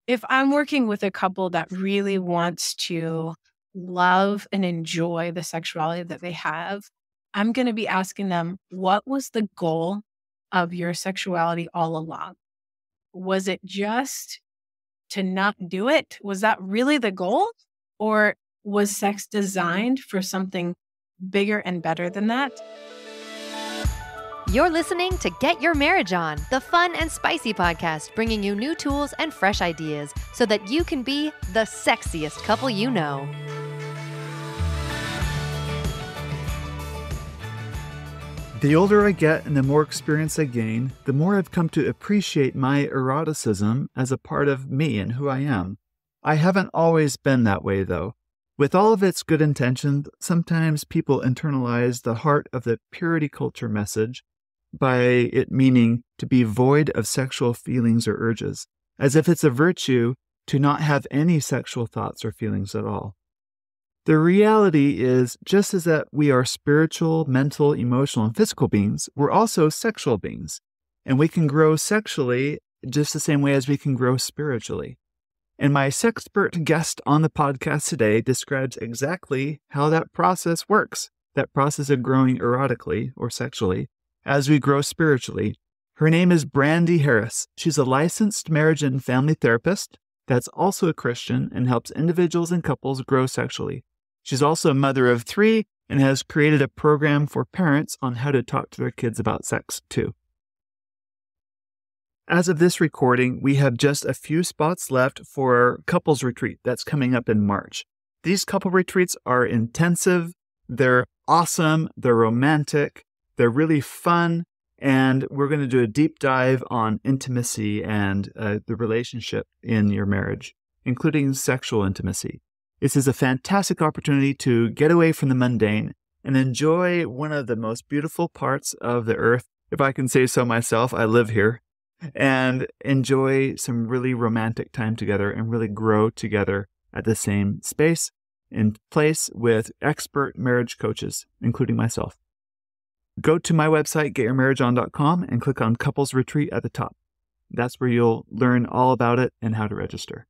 if I'm working with a couple that really wants to love and enjoy the sexuality that they have, I'm going to be asking them, what was the goal of your sexuality all along? Was it just to not do it? Was that really the goal? Or was sex designed for something bigger and better than that? You're listening to Get Your Marriage On, the fun and spicy podcast bringing you new tools and fresh ideas so that you can be the sexiest couple you know. The older I get and the more experience I gain, the more I've come to appreciate my eroticism as a part of me and who I am. I haven't always been that way, though. With all of its good intentions, sometimes people internalize the heart of the purity culture message by it meaning to be void of sexual feelings or urges, as if it's a virtue to not have any sexual thoughts or feelings at all. The reality is, just as that we are spiritual, mental, emotional, and physical beings, we're also sexual beings. And we can grow sexually just the same way as we can grow spiritually. And my sexpert guest on the podcast today describes exactly how that process works, that process of growing erotically or sexually as we grow spiritually. Her name is Brandi Harris. She's a licensed marriage and family therapist that's also a Christian and helps individuals and couples grow sexually. She's also a mother of 3 and has created a program for parents on how to talk to their kids about sex, too. As of this recording, we have just a few spots left for our couples retreat that's coming up in March. These couple retreats are intensive, they're awesome, they're romantic, they're really fun, and we're going to do a deep dive on intimacy and the relationship in your marriage, including sexual intimacy. This is a fantastic opportunity to get away from the mundane and enjoy one of the most beautiful parts of the earth. If I can say so myself, I live here, and enjoy some really romantic time together and really grow together at the same space and place with expert marriage coaches, including myself. Go to my website, getyourmarriageon.com, and click on Couples Retreat at the top. That's where you'll learn all about it and how to register.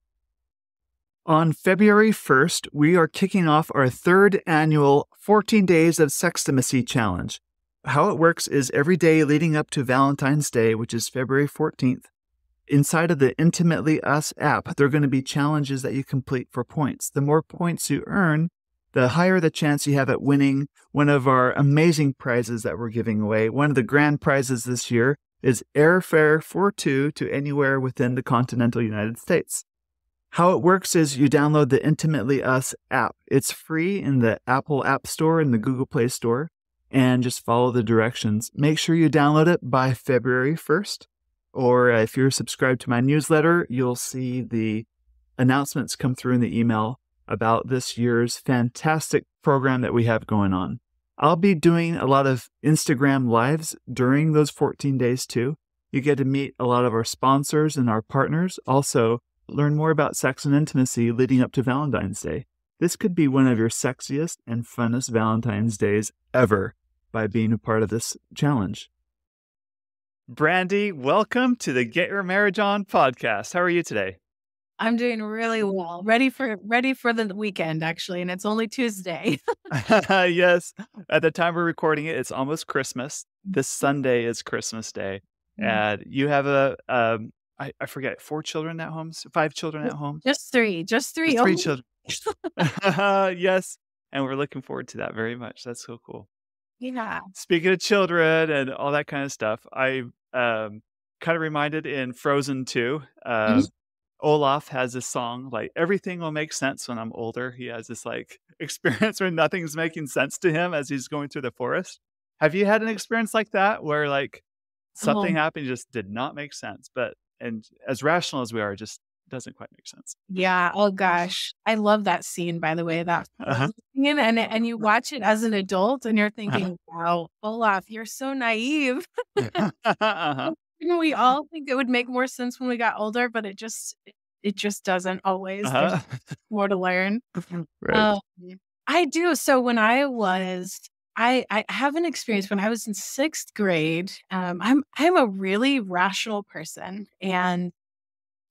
On February 1st, we are kicking off our 3rd annual 14 Days of Sextimacy Challenge. How it works is every day leading up to Valentine's Day, which is February 14th, inside of the Intimately Us app, there are going to be challenges that you complete for points. The more points you earn, the higher the chance you have at winning one of our amazing prizes that we're giving away. One of the grand prizes this year is airfare for 2 to anywhere within the continental United States. How it works is you download the Intimately Us app. It's free in the Apple App Store and the Google Play Store, and just follow the directions. Make sure you download it by February 1st, or if you're subscribed to my newsletter, you'll see the announcements come through in the email about this year's fantastic program that we have going on. I'll be doing a lot of Instagram lives during those 14 days too. You get to meet a lot of our sponsors and our partners. Also, learn more about sex and intimacy leading up to Valentine's Day. This could be one of your sexiest and funnest Valentine's days ever by being a part of this challenge. Brandi, welcome to the Get Your Marriage On podcast. How are you today? I'm doing really well. Ready for the weekend, actually, and it's only Tuesday. Yes. At the time we're recording it, it's almost Christmas. This Sunday is Christmas Day. And you have I forget, 4 children at home? 5 children at home? Just 3. Just 3. Just 3 children. Yes. And we're looking forward to that very much. That's so cool. Yeah. Speaking of children and all that kind of stuff, I kind of reminded in Frozen 2, Olaf has this song, like, everything will make sense when I'm older. He has this like experience where nothing's making sense to him as he's going through the forest. Have you had an experience like that where like something happened, just did not make sense, and as rational as we are, it just doesn't quite make sense? Yeah. Oh gosh. I love that scene, by the way, that scene. And you watch it as an adult and you're thinking, wow, Olaf, you're so naive. We all think it would make more sense when we got older, but it just doesn't always. There's more to learn. Right. I do. So when I have an experience when I was in 6th grade. I'm a really rational person, and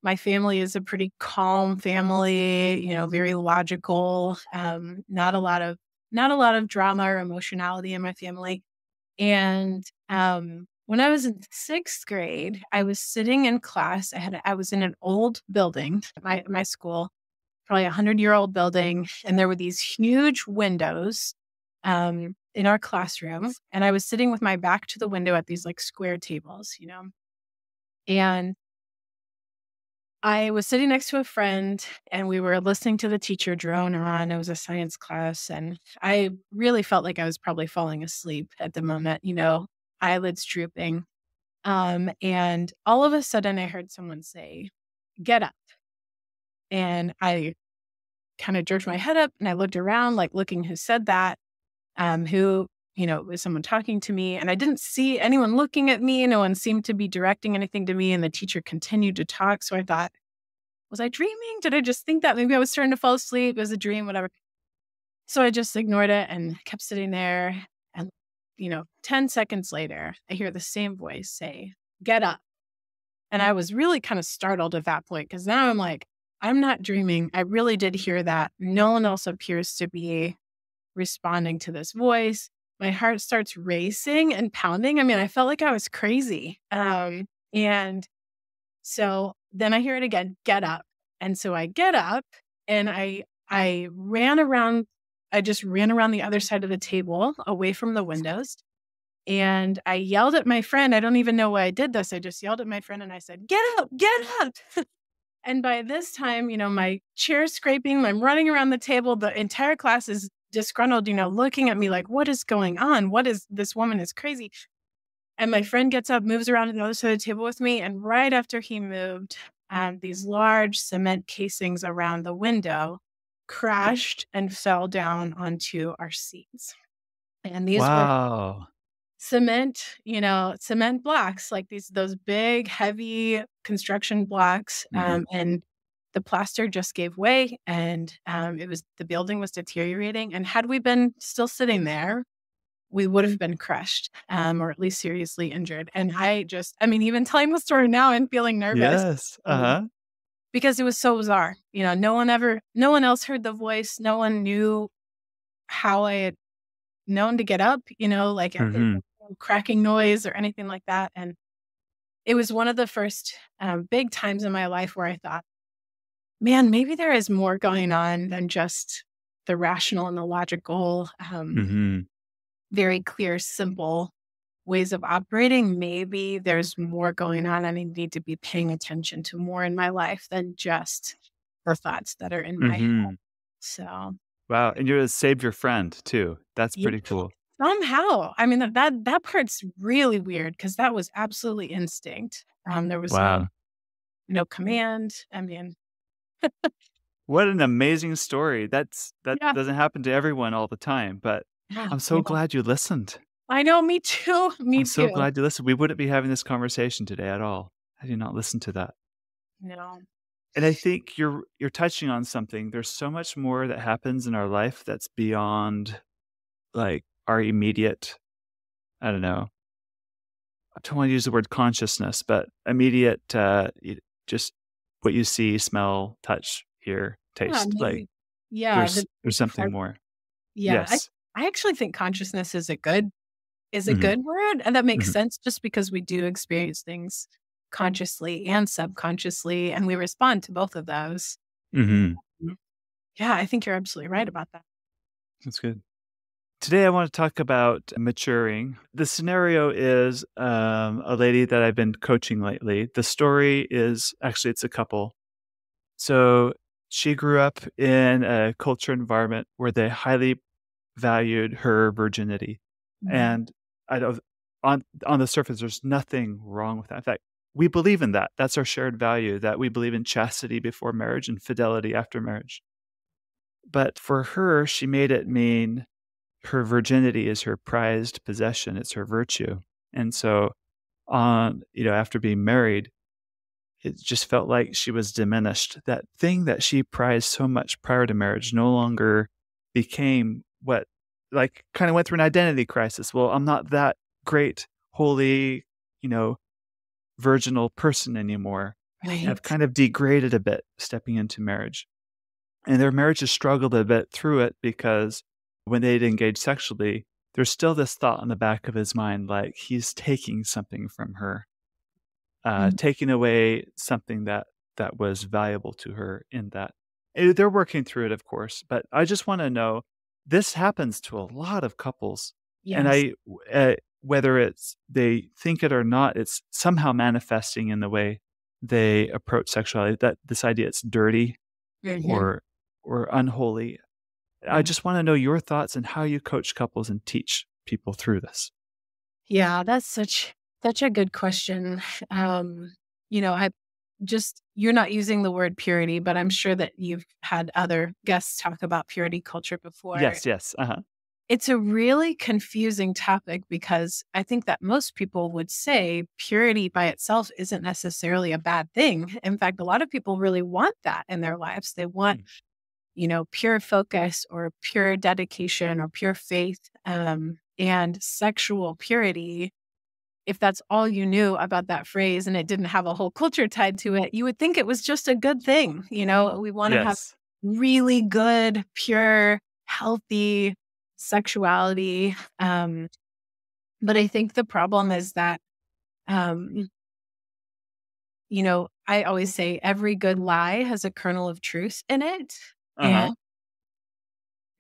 My family is a pretty calm family, very logical, not a lot of drama or emotionality in my family. And when I was in 6th grade, I was sitting in class. I was in an old building, my school, probably 100-year-old building, and there were these huge windows in our classroom. And I was sitting with my back to the window at these like square tables, and I was sitting next to a friend and we were listening to the teacher drone on. It was a science class. And I really felt like I was probably falling asleep at the moment, eyelids drooping. And all of a sudden I heard someone say, "Get up." And I kind of jerked my head up and I looked around, like looking who said that, who, was someone talking to me. And I didn't see anyone looking at me. No one seemed to be directing anything to me. And the teacher continued to talk. So I thought, was I dreaming? Did I just think that maybe I was starting to fall asleep? It was a dream, whatever. So I just ignored it and kept sitting there. And, 10 seconds later, I hear the same voice say, "Get up." And I was really kind of startled at that point because now I'm like, I'm not dreaming. I really did hear that. No one else appears to be responding to this voice. My heart starts racing and pounding. I mean, I felt like I was crazy. And so then I hear it again, "Get up." And so I get up and I ran around. I just ran around the other side of the table away from the windows. And I yelled at my friend. I don't even know why I did this. I just yelled at my friend and I said, "Get up, get up." And by this time, my chair's scraping. I'm running around the table. The entire class is disgruntled, looking at me like, what is going on? This woman is crazy. And my friend gets up, moves around to the other side of the table with me. And right after he moved, these large cement casings around the window crashed and fell down onto our seats. And these were Wow. cement blocks, like those big, heavy construction blocks. And the plaster just gave way and the building was deteriorating. And had we been still sitting there, we would have been crushed, or at least seriously injured. And even telling the story now, I'm feeling nervous. Yes. Because it was so bizarre. No one else heard the voice. No one knew how I had known to get up, cracking noise or anything like that. And it was one of the first big times in my life where I thought, man, maybe there is more going on than just the rational and the logical, very clear, simple ways of operating. Maybe there's more going on and I need to be paying attention to more in my life than just the thoughts that are in my head. So. Wow. And you saved your friend too. That's pretty cool. Somehow. I mean, that part's really weird because that was absolutely instinct. There was no command. I mean, what an amazing story. That yeah. doesn't happen to everyone all the time, but I'm so glad you listened. I know, me too. I'm so glad you listened. We wouldn't be having this conversation today at all had you not listened to that. No. And I think you're touching on something. There's so much more that happens in our life that's beyond like our immediate, I don't know, I don't want to use the word consciousness, but immediate, just what you see, smell, touch, hear, taste. There's something more. Yeah. Yes. I actually think consciousness is a good word. And that makes sense just because we do experience things consciously and subconsciously, and we respond to both of those. Yeah, I think you're absolutely right about that. That's good. Today, I want to talk about maturing. The scenario is a lady that I've been coaching lately. The story is actually, it's a couple. So she grew up in a culture environment where they highly valued her virginity. And on the surface, there's nothing wrong with that. In fact, we believe in that. That's our shared value, that we believe in chastity before marriage and fidelity after marriage. But for her, she made it mean her virginity is her prized possession. It's her virtue. And so after being married, it just felt like she was diminished. That thing that she prized so much prior to marriage no longer became kind of went through an identity crisis. Well, I'm not that great, holy, virginal person anymore. have Right. kind of degraded a bit stepping into marriage. And their marriage has struggled a bit through it because when they'd engage sexually, there's still this thought in the back of his mind, like he's taking something from her, Mm. taking away something that was valuable to her in that. They're working through it, of course, but I just want to know this happens to a lot of couples, and Yes. whether it's they think it or not, it's somehow manifesting in the way they approach sexuality. That this idea it's dirty Mhm. or unholy. I Yeah. just want to know your thoughts and how you coach couples and teach people through this. Yeah, that's such a good question. I just you're not using the word purity, but I'm sure that you've had other guests talk about purity culture before. Yes, yes. Uh-huh. It's a really confusing topic because I think that most people would say purity by itself isn't necessarily a bad thing. In fact, a lot of people really want that in their lives. They want, Mm. pure focus or pure dedication or pure faith. And sexual purity, if that's all you knew about that phrase and it didn't have a whole culture tied to it, you would think it was just a good thing. We want to have Yes. really good, pure, healthy sexuality. But I think the problem is that, um, I always say every good lie has a kernel of truth in it. Uh-huh. And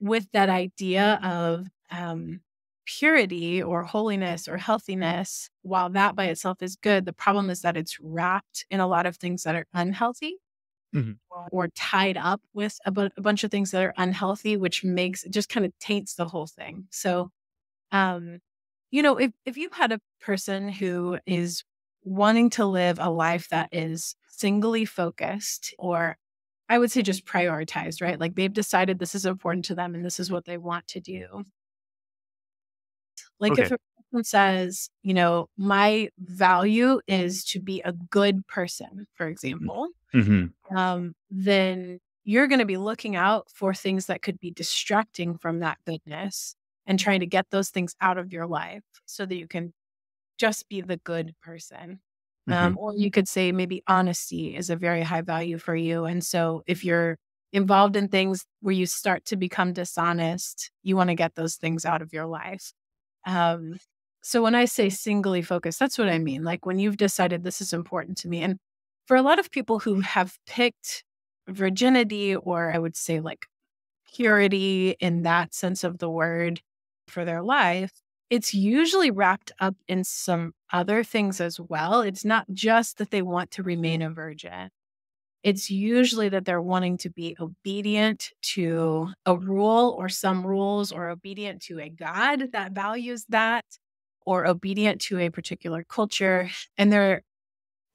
with that idea of purity or holiness or healthiness, while that by itself is good, the problem is that it's wrapped in a lot of things that are unhealthy Mhm. or tied up with a bunch of things that are unhealthy, which makes it just kind of taints the whole thing. So, um, if you had a person who is wanting to live a life that is singly focused, or I would say just prioritized, right? Like they've decided this is important to them and this is what they want to do. Like if Okay. a person says, my value is to be a good person, for example, Mm-hmm. then you're going to be looking out for things that could be distracting from that goodness and trying to get those things out of your life so that you can just be the good person. Mm-hmm. Or you could say maybe honesty is a very high value for you. And so if you're involved in things where you start to become dishonest, you want to get those things out of your life. Um, so when I say singly focused, that's what I mean. Like when you've decided this is important to me. And for a lot of people who have picked virginity, or I would say like purity in that sense of the word for their life, it's usually wrapped up in some other things as well. It's not just that they want to remain a virgin. It's usually that they're wanting to be obedient to a rule or some rules, or obedient to a God that values that, or obedient to a particular culture. And there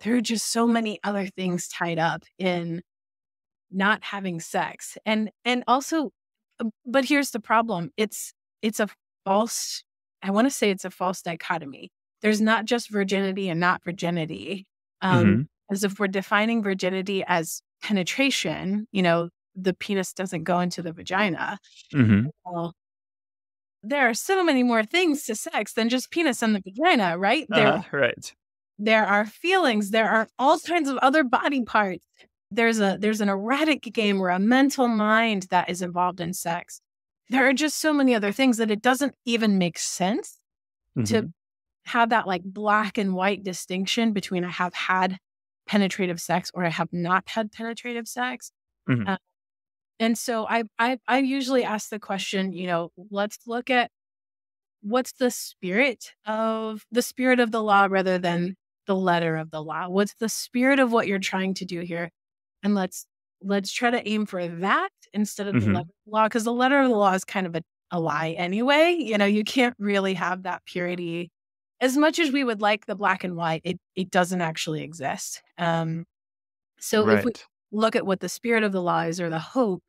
are just so many other things tied up in not having sex. And also, but here's the problem. It's a false, I want to say it's a false dichotomy. There's not just virginity and not virginity. Mm-hmm. As if we're defining virginity as penetration, the penis doesn't go into the vagina. Mm-hmm. Well, there are so many more things to sex than just penis and the vagina, right? Uh-huh. Right. There are feelings, there are all kinds of other body parts. There's an erratic game or a mental mind that is involved in sex. There are just so many other things that it doesn't even make sense to Mm-hmm. have that like black and white distinction between I have had penetrative sex or I have not had penetrative sex. Mm-hmm. Uh, and so I usually ask the question, let's look at what's the spirit of the law rather than the letter of the law. What's the spirit of what you're trying to do here? And let's try to aim for that instead of the Mm-hmm. letter of the law, because the letter of the law is kind of a lie anyway. You can't really have that purity. As much as we would like the black and white, it doesn't actually exist. So if we Right. look at what the spirit of the law is, or the hope,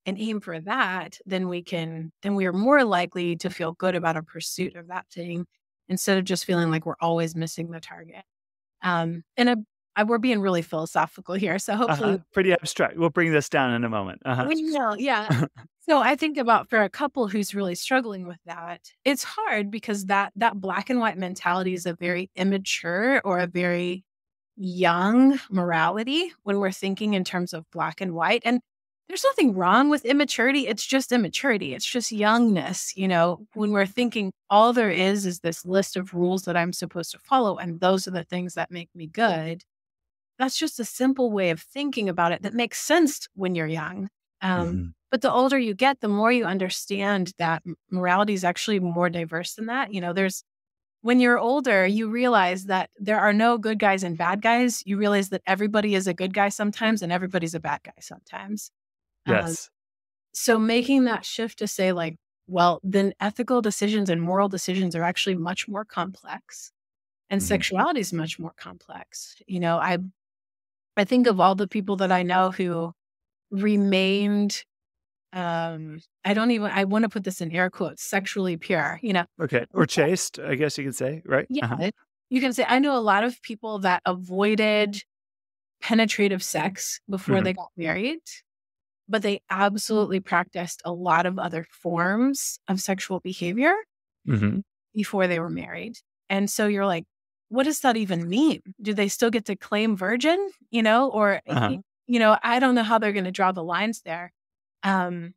and aim for that, then we are more likely to feel good about our pursuit of that thing instead of just feeling like we're always missing the target. We're being really philosophical here, so Uh-huh. hopefully Pretty abstract. We'll bring this down in a moment. Uh-huh. we will. Yeah. So I think about for a couple who's really struggling with that, it's hard because that black and white mentality is a very immature or a very young morality when we're thinking in terms of black and white. And there's nothing wrong with immaturity. It's just immaturity. It's just youngness. When we're thinking all there is this list of rules that I'm supposed to follow, and those are the things that make me good. That's just a simple way of thinking about it that makes sense when you're young. Mhm. But the older you get, the more you understand that morality is actually more diverse than that. When you're older, you realize that there are no good guys and bad guys. You realize that everybody is a good guy sometimes and everybody's a bad guy sometimes. Um, Yes. so making that shift to say well, then ethical decisions and moral decisions are actually much more complex, and Mhm. sexuality is much more complex. I think of all the people that I know who remained, I want to put this in air quotes, sexually pure. Okay. Or chaste, I guess you could say, right? Uh-huh. Yeah, you can say, I know a lot of people that avoided penetrative sex before Mhm. they got married, but they absolutely practiced a lot of other forms of sexual behavior Mhm. before they were married. And so you're like, what does that even mean? Do they still get to claim virgin? Or, Uh-huh. I don't know how they're going to draw the lines there. Um,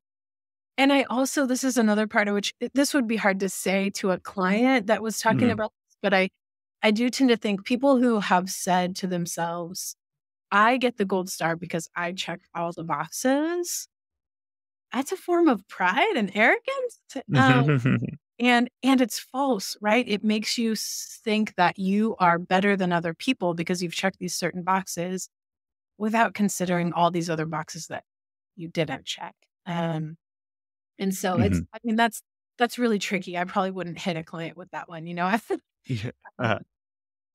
and I also, this is another part of which this would be hard to say to a client that was talking Mhm. about this, but I do tend to think people who have said to themselves, I get the gold star because I check all the boxes. That's a form of pride and arrogance. And it's false, right? It makes you think that you are better than other people because you've checked these certain boxes without considering all these other boxes that you didn't check. And so Mhm. that's really tricky. I probably wouldn't hit a client with that one. Yeah. Uh-huh.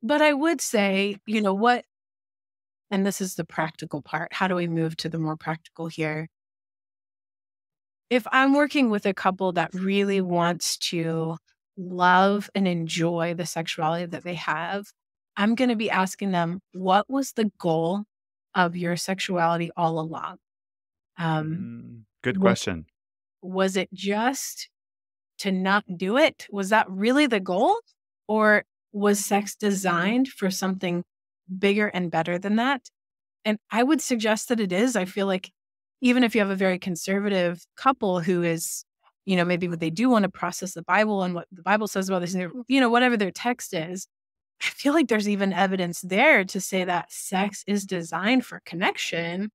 But I would say, what, and this is the practical part. How do we move to the more practical here? If I'm working with a couple that really wants to love and enjoy the sexuality that they have, I'm going to be asking them, what was the goal of your sexuality all along? Um, Good was, question. was it just to not do it? Was that really the goal? Or was sex designed for something bigger and better than that? And I would suggest that it is. I feel like even if you have a very conservative couple who is, maybe what they do want to process the Bible and what the Bible says about this, and whatever their text is, I feel like there's even evidence there to say that sex is designed for connection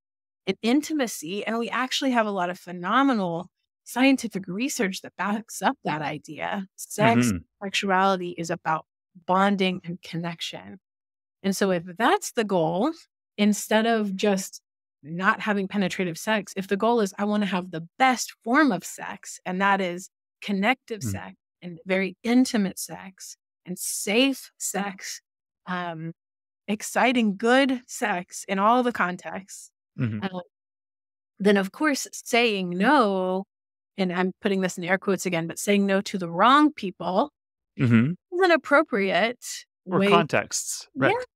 and intimacy. And we actually have a lot of phenomenal scientific research that backs up that idea. Sex, Mhm. sexuality is about bonding and connection. And so if that's the goal, instead of just not having penetrative sex, if the goal is I want to have the best form of sex, and that is connective Mhm. sex and very intimate sex and safe sex, um, exciting, good sex in all the contexts, Mhm. uh, then of course saying no, and I'm putting this in air quotes again, but saying no to the wrong people Mhm. is an appropriate Or way, contexts, yeah, right.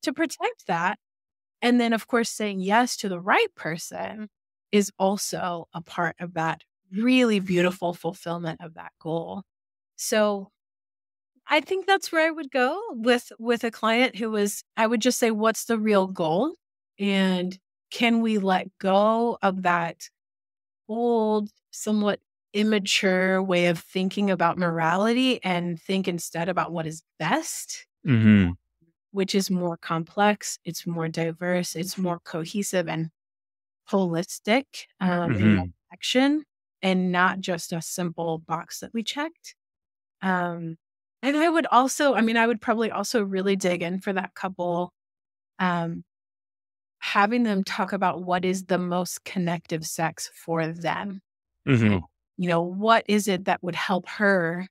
to protect that. And then, of course, saying yes to the right person is also a part of that really beautiful fulfillment of that goal. So I think that's where I would go with a client who was, I would just say, what's the real goal? And can we let go of that old, somewhat immature way of thinking about morality and think instead about what is best, Mhm. which is more complex, it's more diverse, it's more cohesive and holistic, in that Mhm. action, and not just a simple box that we checked. Um, and I would probably also really dig in for that couple, um, having them talk about what is the most connective sex for them. Uh, Mhm. what is it that would help her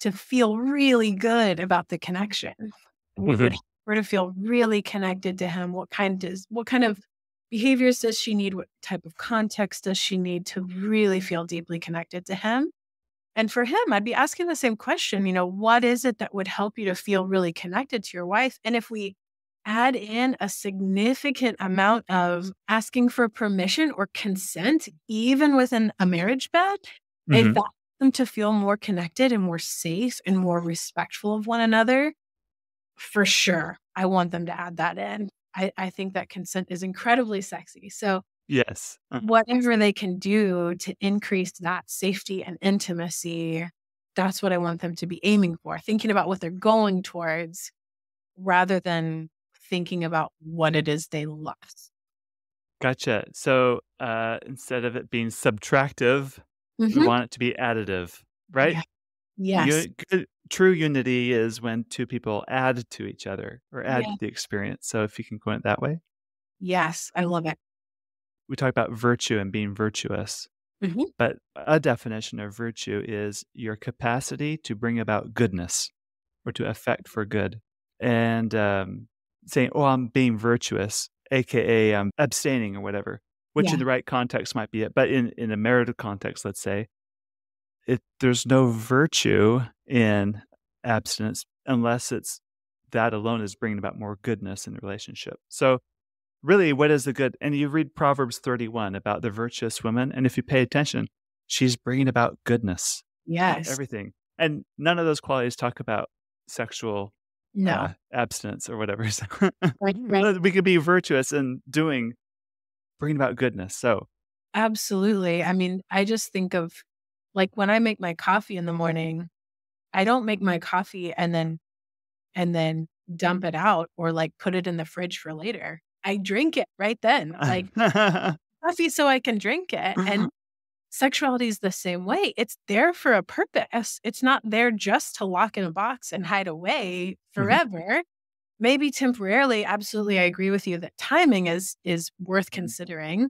to feel really good about the connection? What would Mhm. help her to feel really connected to him? What kind of behaviors does she need? What type of context does she need to really feel deeply connected to him? And for him, I'd be asking the same question, what is it that would help you to feel really connected to your wife? And if we add in a significant amount of asking for permission or consent, even within a marriage bed, if Mhm. that helps them to feel more connected and more safe and more respectful of one another, for sure. I want them to add that in. I think that consent is incredibly sexy. So Yes. whatever they can do to increase that safety and intimacy, that's what I want them to be aiming for, thinking about what they're going towards rather than thinking about what it is they lost. Gotcha. So instead of it being subtractive, we Hmm. want it to be additive, right? Yeah. Yes. True unity is when two people add to each other or add Yeah. to the experience. So if you can go it that way. Yes. I love it. We talk about virtue and being virtuous, Hmm. but a definition of virtue is your capacity to bring about goodness or to affect for good. And saying, oh, I'm being virtuous, AKA I'm abstaining or whatever, which in Yeah. the right context might be it. But in a marital context, let's say, there's no virtue in abstinence unless it's that alone is bringing about more goodness in the relationship. So really, what is the good? And you read Proverbs 31 about the virtuous woman, and if you pay attention, she's bringing about goodness, Yes. everything. And none of those qualities talk about sexual No. abstinence or whatever. So Right. Right. we could be virtuous in bringing about goodness. So, Absolutely. I mean, I just think of like when I make my coffee in the morning, I don't make my coffee and then dump it out or like put it in the fridge for later. I drink it right then. Like coffee so I can drink it. And sexuality is the same way. It's there for a purpose. It's not there just to lock in a box and hide away Mhm, forever. Maybe temporarily, absolutely I agree with you that timing is worth considering.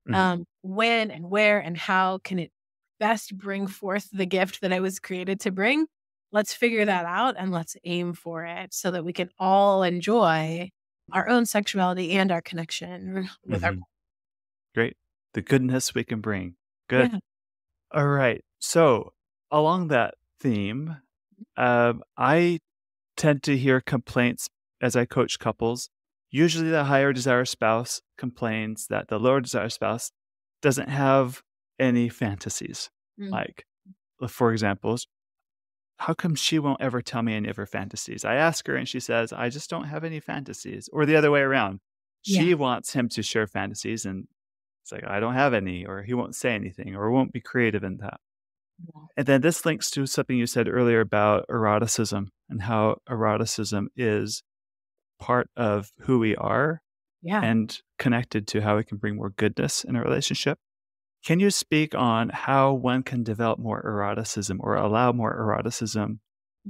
mhm, When and where and how can it best bring forth the gift that I was created to bring? Let's figure that out and let's aim for it so that we can all enjoy our own sexuality and our connection with our. mhm. Great. The goodness we can bring. Good. Yeah. All right. So, along that theme, I tend to hear complaints as I coach couples. Usually, the higher desire spouse complains that the lower desire spouse doesn't have any fantasies. Mm. Like, for example, how come she won't ever tell me any of her fantasies? I ask her and she says, I just don't have any fantasies. Or the other way around. Yeah. She wants him to share fantasies and it's like, I don't have any, or he won't say anything, or won't be creative in that. And then this links to something you said earlier about eroticism and how eroticism is part of who we are Yeah. and connected to how we can bring more goodness in a relationship. Can you speak on how one can develop more eroticism or allow more eroticism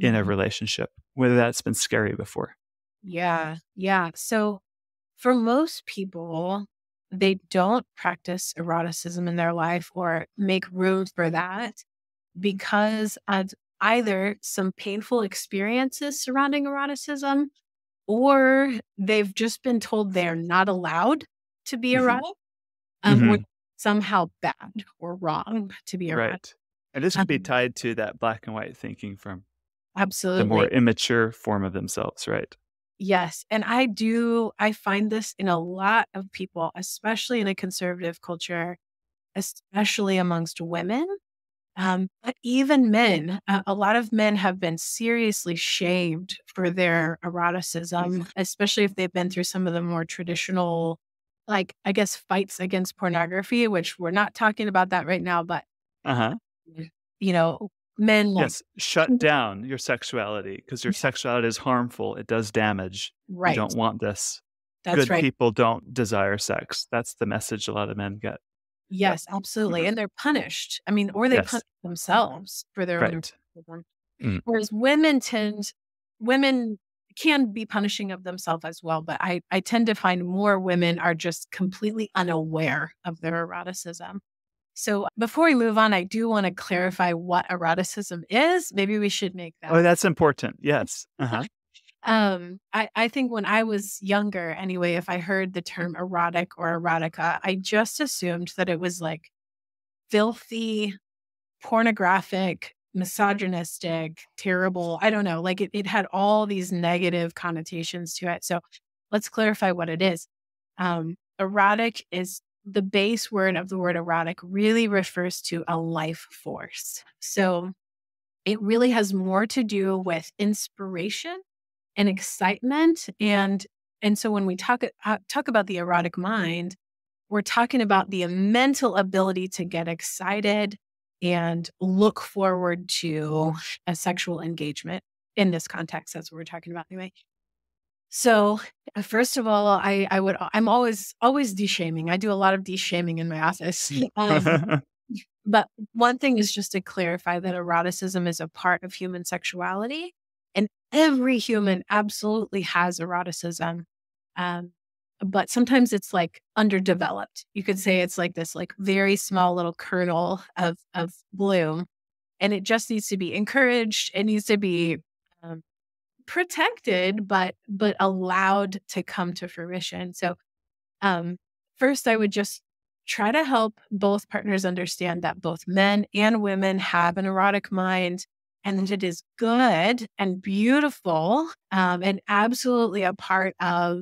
in a Mhm. relationship, whether that's been scary before? Yeah. Yeah. So for most people, they don't practice eroticism in their life or make room for that because of either some painful experiences surrounding eroticism or they've just been told they're not allowed to be Hmm. erotic, or Hmm. somehow bad or wrong to be erotic. Right. And this could be Um, tied to that black and white thinking from the more absolutely. immature form of themselves, right? Yes. And I find this in a lot of people, especially in a conservative culture, especially amongst women. But even men, a lot of men have been seriously shamed for their eroticism, especially if they've been through some of the more traditional, like, I guess, fights against pornography, which we're not talking about that right now, but, Uh-huh. you know, men like, Yes, shut down your sexuality because your yeah, sexuality is harmful, it does damage. You right. don't want this. That's Good right. people don't desire sex. That's the message a lot of men get. Yep. Yes, absolutely. And they're punished. I mean, or they Yes. punish themselves for their own. Right. Mm. Whereas women can be punishing of themselves as well, but I tend to find more women are just completely unaware of their eroticism. So before we move on, I do want to clarify what eroticism is. Maybe we should make Oh, that. that's important. Yes. Uh-huh. I think when I was younger, anyway, if I heard the term erotic or erotica, I just assumed that it was like filthy, pornographic, misogynistic, terrible. I don't know. Like it had all these negative connotations to it. So let's clarify what it is. Erotic is the base word of the word erotic really refers to a life force. So it really has more to do with inspiration and excitement. And so when we talk about the erotic mind, we're talking about the mental ability to get excited and look forward to a sexual engagement in this context. That's what we're talking about anyway. So first of all, I'm always de-shaming. I do a lot of de-shaming in my office. But one thing is just to clarify that eroticism is a part of human sexuality, and every human absolutely has eroticism. Um, but sometimes it's like underdeveloped. You could say it's like this like very small little kernel of bloom, and it just needs to be encouraged. It needs to be um, protected, but allowed to come to fruition. So um, first, I would just try to help both partners understand that both men and women have an erotic mind, and that it is good and beautiful, and absolutely a part of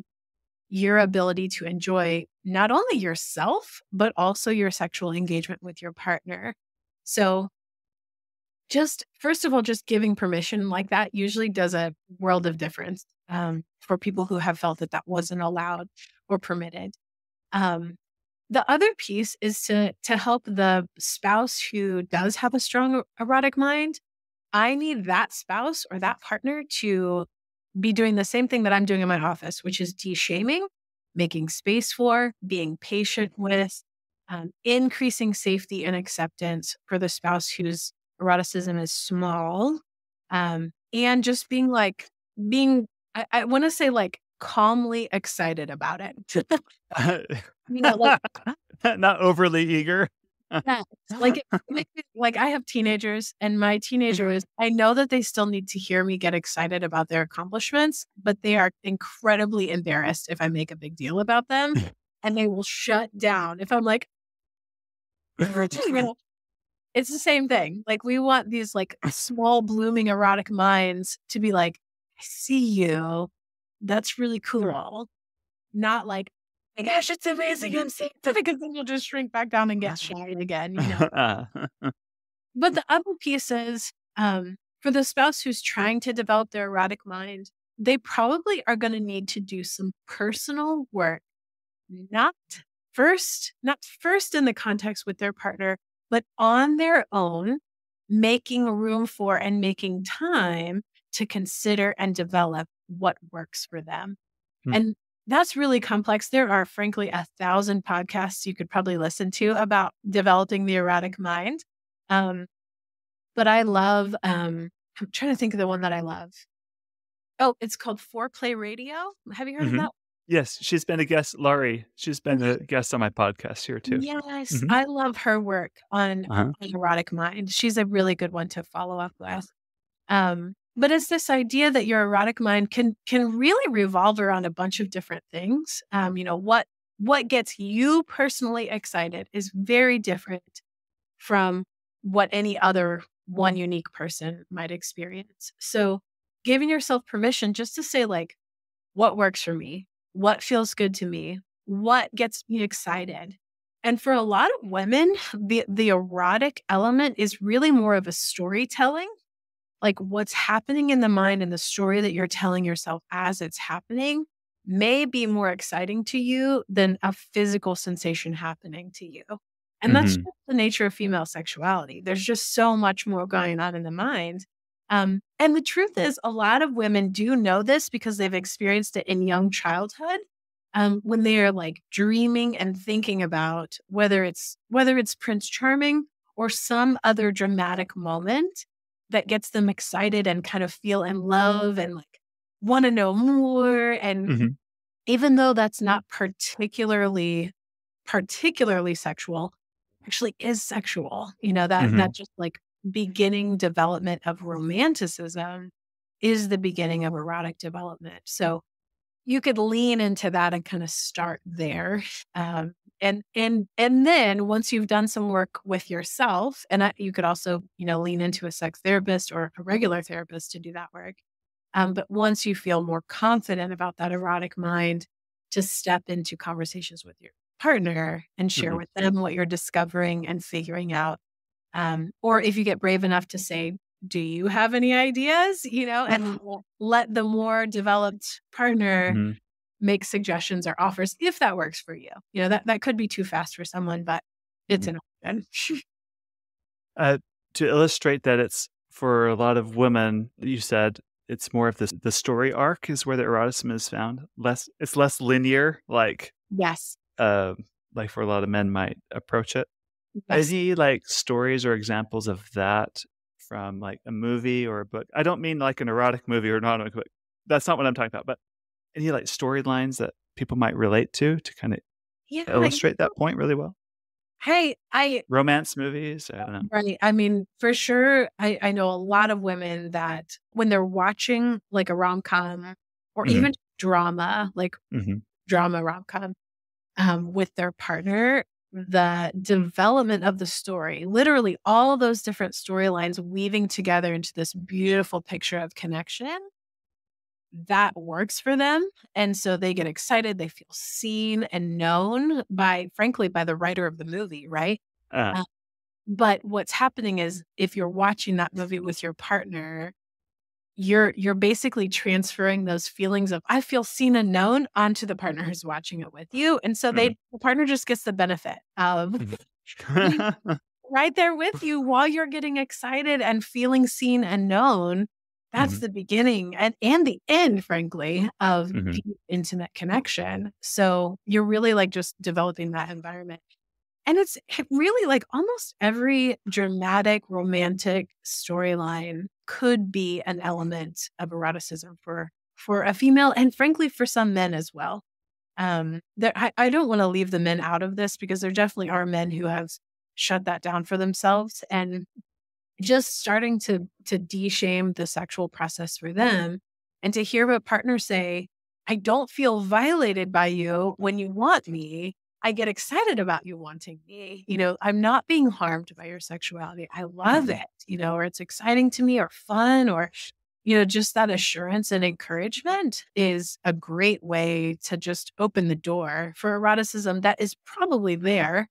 your ability to enjoy not only yourself, but also your sexual engagement with your partner. So just first of all, just giving permission like that usually does a world of difference for people who have felt that that wasn't allowed or permitted. Um, the other piece is to help the spouse who does have a strong erotic mind. I need that spouse or that partner to be doing the same thing that I'm doing in my office, which is de-shaming, making space for, being patient with, increasing safety and acceptance for the spouse whose eroticism is small, and just I want to say like calmly excited about it. Like Not overly eager. yeah, like I have teenagers, and my teenagers, I know that they still need to hear me get excited about their accomplishments, but they are incredibly embarrassed if I make a big deal about them, and they will shut down if I'm like, it's the same thing. Like we want these like small blooming erotic minds to be like, I see you. That's really cool. Not like, my gosh, it's amazing. I'm seeing it, because then you'll just shrink back down and get shy again, But the other piece is for the spouse who's trying to develop their erotic mind, they probably are going to need to do some personal work, not first in the context with their partner, but on their own, making room for and making time to consider and develop what works for them. And that's really complex. There are, frankly, 1,000 podcasts you could probably listen to about developing the erotic mind. But I love, I'm trying to think of the one that I love. Oh, it's called Foreplay Radio. Have you heard of that? Yes, she's been a guest, Laurie. She's been a guest on my podcast here too. Yes, I love her work on erotic mind. She's a really good one to follow up with. But it's this idea that your erotic mind can really revolve around a bunch of different things. What gets you personally excited is very different from what any other one unique person might experience. So giving yourself permission just to say like, what works for me? What feels good to me? What gets me excited? And for a lot of women, the erotic element is really more of a storytelling, like what's happening in the mind and the story that you're telling yourself as it's happening may be more exciting to you than a physical sensation happening to you. And that's just the nature of female sexuality. There's just so much more going on in the mind. And the truth is, a lot of women do know this because they've experienced it in young childhood, when they are like dreaming and thinking about whether it's Prince Charming or some other dramatic moment that gets them excited and kind of feel in love and like want to know more. And even though that's not particularly sexual, actually is sexual, that just like beginning development of romanticism is the beginning of erotic development. So you could lean into that and kind of start there. And then once you've done some work with yourself, and you could also, lean into a sex therapist or a regular therapist to do that work. But once you feel more confident about that erotic mind, to step into conversations with your partner and share with them what you're discovering and figuring out. Or if you get brave enough to say, do you have any ideas? And let the more developed partner Mhm. make suggestions or offers if that works for you. That could be too fast for someone, but it's Mhm. an option. Uh, to illustrate that it's for a lot of women, you said it's more of the story arc is where the eroticism is found. It's less linear, Yes. uh, like for a lot of men might approach it. Yes. Any like stories or examples of that from like a movie or a book? I don't mean like an erotic movie or not, but that's not what I'm talking about. But any like storylines that people might relate to kind of Yeah. illustrate that point really well? Hey, Romance movies? I don't know. right. I mean, for sure, I know a lot of women that when they're watching like a rom-com or Mhm, even drama, like mhm, drama rom-com, with their partner, the development of the story, literally all those different storylines weaving together into this beautiful picture of connection that works for them. And so they get excited. They feel seen and known frankly, by the writer of the movie, right? uh, Uh, but what's happening is if you're watching that movie with your partner, you're basically transferring those feelings of I feel seen and known onto the partner who's watching it with you. And so mhm, the partner just gets the benefit of mhm. being right there with you while you're getting excited and feeling seen and known. That's Mhm, the beginning and the end, frankly, of mhm, deep, intimate connection. So you're really like just developing that environment. And it's really like almost every dramatic, romantic storyline could be an element of eroticism for a female and frankly for some men as well. I don't want to leave the men out of this because there definitely are men who have shut that down for themselves and just starting to de-shame the sexual process for them and to hear a partner say, I don't feel violated by you when you want me. I get excited about you wanting me. I'm not being harmed by your sexuality. I love it, or it's exciting to me or fun or just that assurance and encouragement is a great way to just open the door for eroticism that is probably there,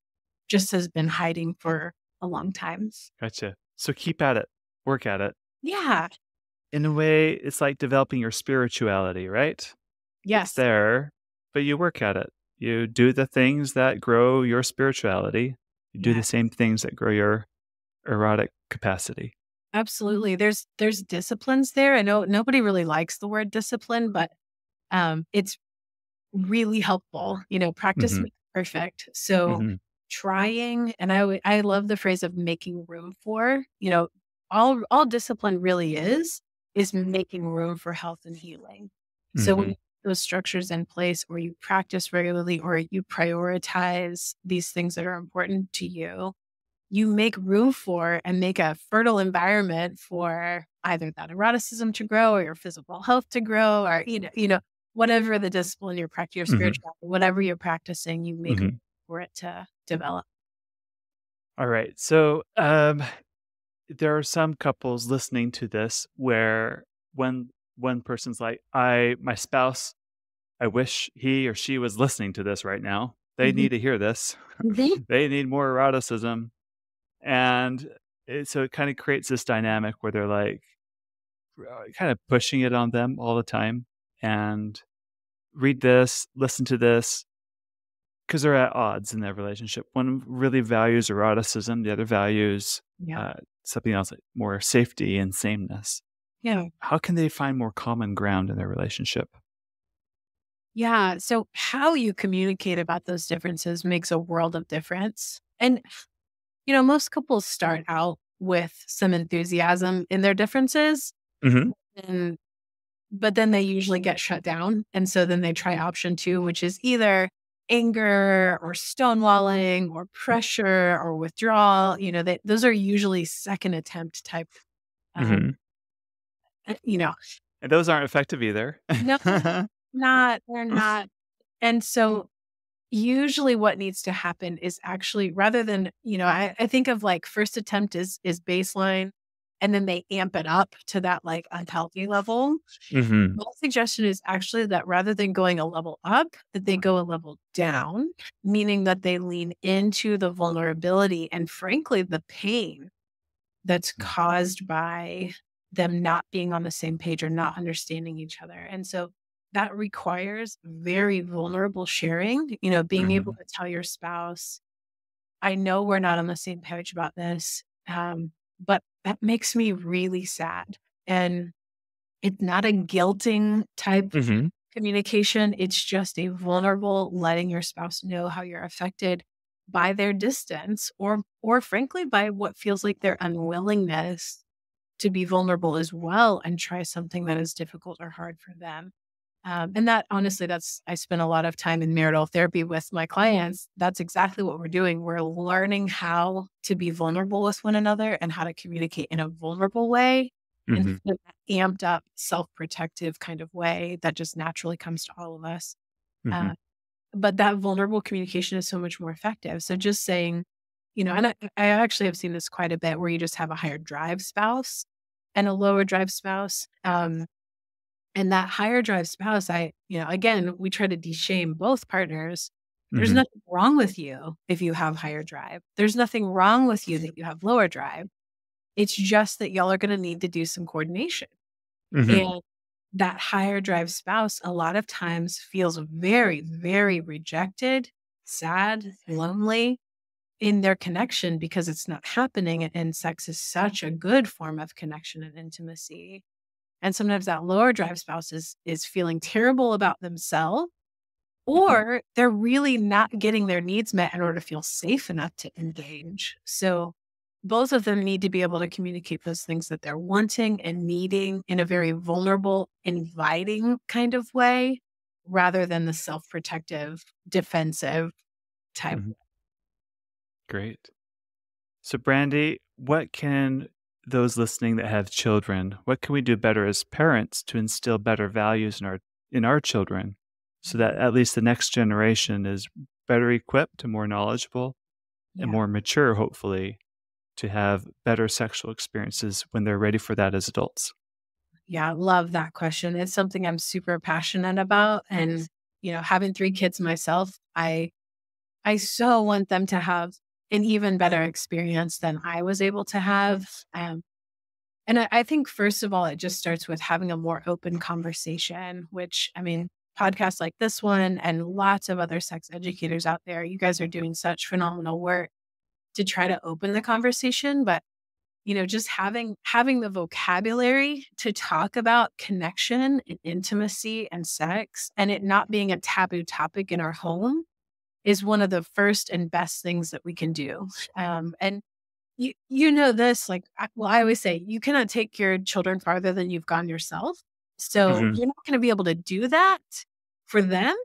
just has been hiding for a long time. Gotcha. So keep at it, work at it. Yeah. In a way, it's like developing your spirituality, right? It's Yes. there, but you work at it. You do the things that grow your spirituality. You do the Yeah. same things that grow your erotic capacity. Absolutely. There's disciplines there. I know nobody really likes the word discipline, but it's really helpful. Practice Mhm, makes perfect. So mhm, trying, and I love the phrase of making room for, all discipline really is making room for health and healing. So when mhm, you put those structures in place or you practice regularly or you prioritize these things that are important to you, you make room for and make a fertile environment for either that eroticism to grow or your physical health to grow or whatever the discipline you're practicing, your mhm, spirituality, whatever you're practicing, you make room mhm. for it to develop. All right. So, there are some couples listening to this where when one person's like, my spouse, I wish he or she was listening to this right now. They Mhm. need to hear this. Mhm. They need more eroticism. And so it kind of creates this dynamic where they're like kind of pushing it on them all the time and read this, listen to this, because they're at odds in their relationship. One really values eroticism, the other values Yeah. uh, something else, like more safety and sameness. Yeah. How can they find more common ground in their relationship? Yeah. So how you communicate about those differences makes a world of difference. And, most couples start out with some enthusiasm in their differences. Hmm. And but then they usually get shut down, and so then they try option 2, which is either anger or stonewalling or pressure or withdrawal, those are usually second attempt type, um, Hmm. uh, you know And those aren't effective either. No, they're not, and so usually what needs to happen is actually rather than, I think of like first attempt is baseline, and then they amp it up to that like unhealthy level. Hmm. My suggestion is actually that rather than going a level up, that they go a level down, meaning that they lean into the vulnerability and frankly the pain that's caused by them not being on the same page or not understanding each other. And so that requires very vulnerable sharing, being able to tell your spouse, I know we're not on the same page about this, but that makes me really sad. And it's not a guilting type Mm-hmm. communication. It's just a vulnerable letting your spouse know how you're affected by their distance or frankly by what feels like their unwillingness to be vulnerable as well and try something that is difficult or hard for them. And that honestly, I spend a lot of time in marital therapy with my clients. That's exactly what we're doing. We're learning how to be vulnerable with one another and how to communicate in a vulnerable way Mm-hmm. instead of that amped up, self-protective kind of way that just naturally comes to all of us. Mm-hmm. Uh, but that vulnerable communication is so much more effective. So just saying, and I actually have seen this quite a bit where you just have a higher drive spouse and a lower drive spouse. And that higher drive spouse, again, we try to de-shame both partners. There's Mm-hmm. nothing wrong with you if you have higher drive. There's nothing wrong with you that you have lower drive. It's just that y'all are going to need to do some coordination. Mm-hmm. And that higher drive spouse a lot of times feels very, very rejected, sad, lonely in their connection because it's not happening. And sex is such a good form of connection and intimacy. And sometimes that lower drive spouse is feeling terrible about themselves, or they're really not getting their needs met in order to feel safe enough to engage. So both of them need to be able to communicate those things that they're wanting and needing in a very vulnerable, inviting kind of way, rather than the self-protective, defensive type. Mm-hmm. Great. So, Brandi, what can those listening that have children, what can we do better as parents to instill better values in our children so that at least the next generation is better equipped and more knowledgeable and Yeah. more mature, hopefully, to have better sexual experiences when they're ready for that as adults? Yeah, I love that question. It's something I'm super passionate about. And, having 3 kids myself, I so want them to have an even better experience than I was able to have. And I think, first of all, it just starts with having a more open conversation, which, podcasts like this one and lots of other sex educators out there, you guys are doing such phenomenal work to try to open the conversation. But, just having the vocabulary to talk about connection and intimacy and sex and it not being a taboo topic in our home is one of the first and best things that we can do. And you know this, like, I always say, you cannot take your children farther than you've gone yourself. So Mm-hmm. you're not going to be able to do that for them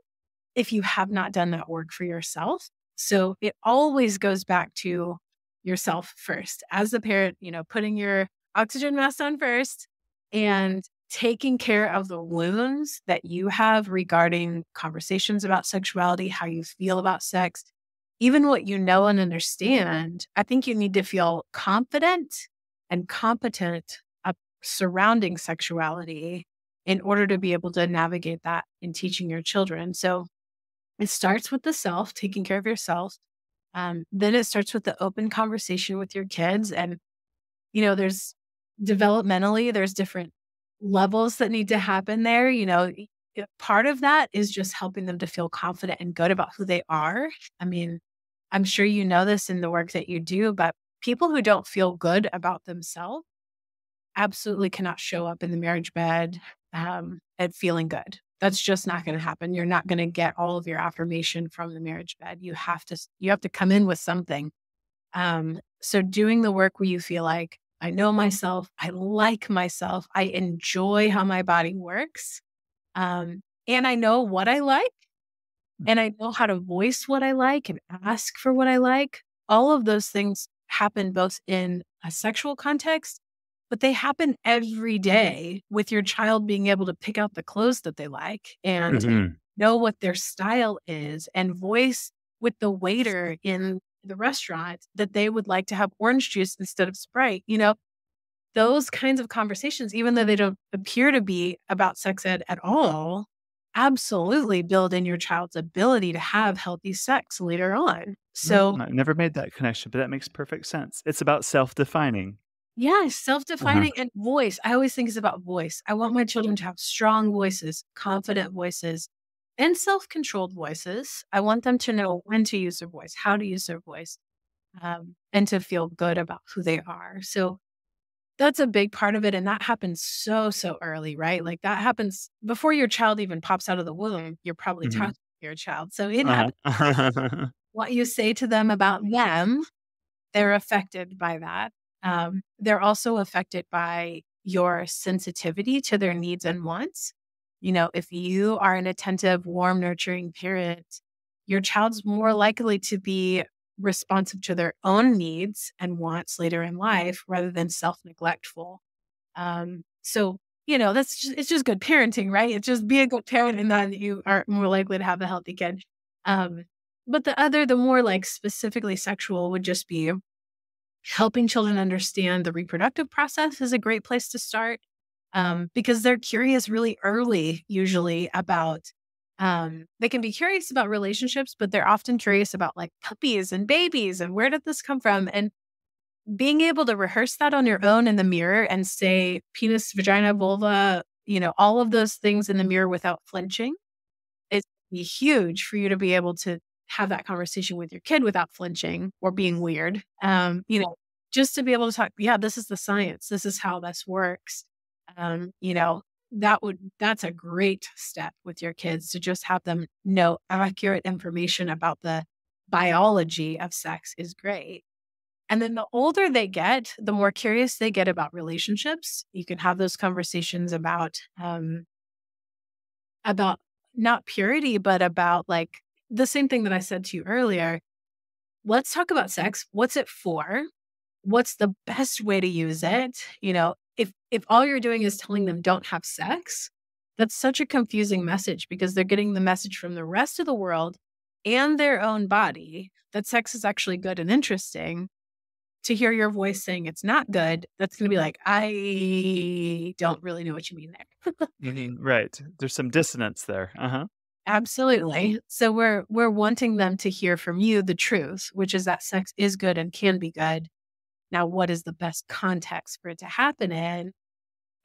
if you have not done that work for yourself. So it always goes back to yourself first. As the parent, putting your oxygen mask on first and taking care of the wounds that you have regarding conversations about sexuality, how you feel about sex, even what you know and understand. I think you need to feel confident and competent surrounding sexuality in order to be able to navigate that in teaching your children. So it starts with the self, taking care of yourself. Then it starts with the open conversation with your kids. And, there's developmentally, there's different levels that need to happen there. Part of that is just helping them to feel confident and good about who they are. I mean, I'm sure you know this in the work that you do, but people who don't feel good about themselves absolutely cannot show up in the marriage bed and feeling good. That's just not going to happen. You're not going to get all of your affirmation from the marriage bed. You have to come in with something. So doing the work where you feel like, I know myself, I like myself, I enjoy how my body works, and I know what I like, and I know how to voice what I like and ask for what I like. All of those things happen both in a sexual context, but they happen every day with your child being able to pick out the clothes that they like and Mm-hmm. know what their style is and voice with the waiter in the restaurant that they would like to have orange juice instead of Sprite. Those kinds of conversations, even though they don't appear to be about sex ed at all, absolutely build in your child's ability to have healthy sex later on. So I never made that connection, but that makes perfect sense. It's about self-defining. Yeah, Uh-huh. self-defining and voice. I always think it's about voice. I want my children to have strong voices, confident voices, and self-controlled voices. I want them to know when to use their voice, how to use their voice, and to feel good about who they are. So that's a big part of it. And that happens so, so early, right? Like that happens before your child even pops out of the womb. You're probably Mhm. talking to your child. So it happens. Uh-huh. What you say to them about them, they're affected by that. They're also affected by your sensitivity to their needs and wants. If you are an attentive, warm, nurturing parent, your child's more likely to be responsive to their own needs and wants later in life rather than self-neglectful. So, it's just good parenting, right? It's just be a good parent and then you are more likely to have a healthy kid. Um, but the more like specifically sexual would just be helping children understand the reproductive process is a great place to start, because they're curious really early, usually about, they can be curious about relationships, but they're often curious about like puppies and babies and where did this come from? And being able to rehearse that on your own in the mirror and say penis, vagina, vulva, all of those things in the mirror without flinching is huge for you to be able to have that conversation with your kid without flinching or being weird. Just to be able to talk, yeah, this is the science. This is how this works. Um, you know, that's a great step with your kids to just have them know accurate information about the biology of sex is great. And then the older they get, the more curious they get about relationships. You can have those conversations about not purity, but about like the same thing that I said to you earlier. Let's talk about sex. What's it for? What's the best way to use it? If all you're doing is telling them don't have sex, that's such a confusing message because they're getting the message from the rest of the world and their own body that sex is actually good and interesting. To hear your voice saying it's not good, that's going to be like, I don't really know what you mean there. Mhm. Right. There's some dissonance there. Uh-huh. Absolutely. So we're wanting them to hear from you the truth, which is that sex is good and can be good. Now, what is the best context for it to happen in?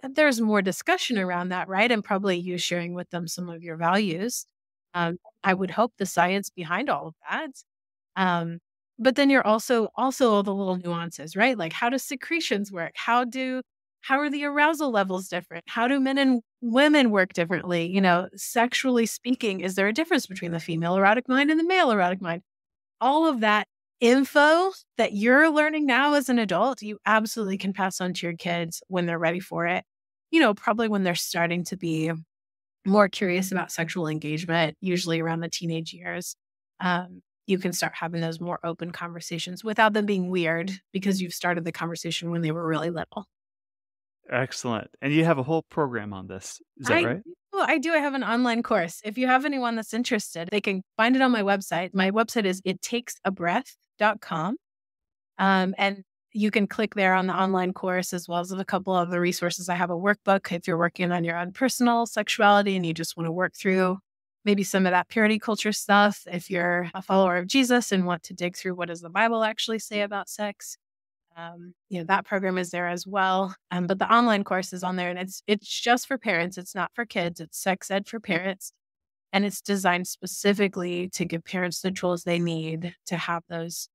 And there's more discussion around that, right? And probably you sharing with them some of your values. I would hope the science behind all of that. Um, but then you're also all the little nuances, right? Like how do secretions work? How are the arousal levels different? How do men and women work differently? Sexually speaking, is there a difference between the female erotic mind and the male erotic mind? All of that info that you're learning now as an adult, you absolutely can pass on to your kids when they're ready for it. Probably when they're starting to be more curious about sexual engagement, usually around the teenage years. You can start having those more open conversations without them being weird because you've started the conversation when they were really little. Excellent. And you have a whole program on this. Is that I right? I do. I have an online course. If you have anyone that's interested, they can find it on my website. My website is ittakesabreath.com. And you can click there on the online course as well as a couple of the resources. I have a workbook if you're working on your own personal sexuality and you just want to work through maybe some of that purity culture stuff. If you're a follower of Jesus and want to dig through what does the Bible actually say about sex, that program is there as well. But the online course is on there and it's just for parents. It's not for kids. It's sex ed for parents. And it's designed specifically to give parents the tools they need to have those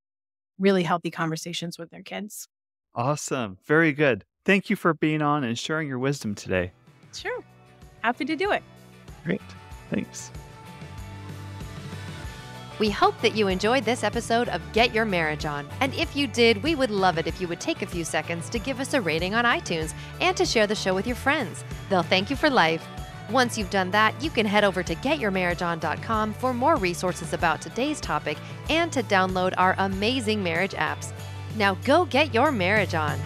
really healthy conversations with their kids. Awesome. Very good. Thank you for being on and sharing your wisdom today. Sure. Happy to do it. Great. Thanks. We hope that you enjoyed this episode of Get Your Marriage On. And if you did, we would love it if you would take a few seconds to give us a rating on iTunes and to share the show with your friends. They'll thank you for life. Once you've done that, you can head over to getyourmarriageon.com for more resources about today's topic and to download our amazing marriage apps. Now go get your marriage on.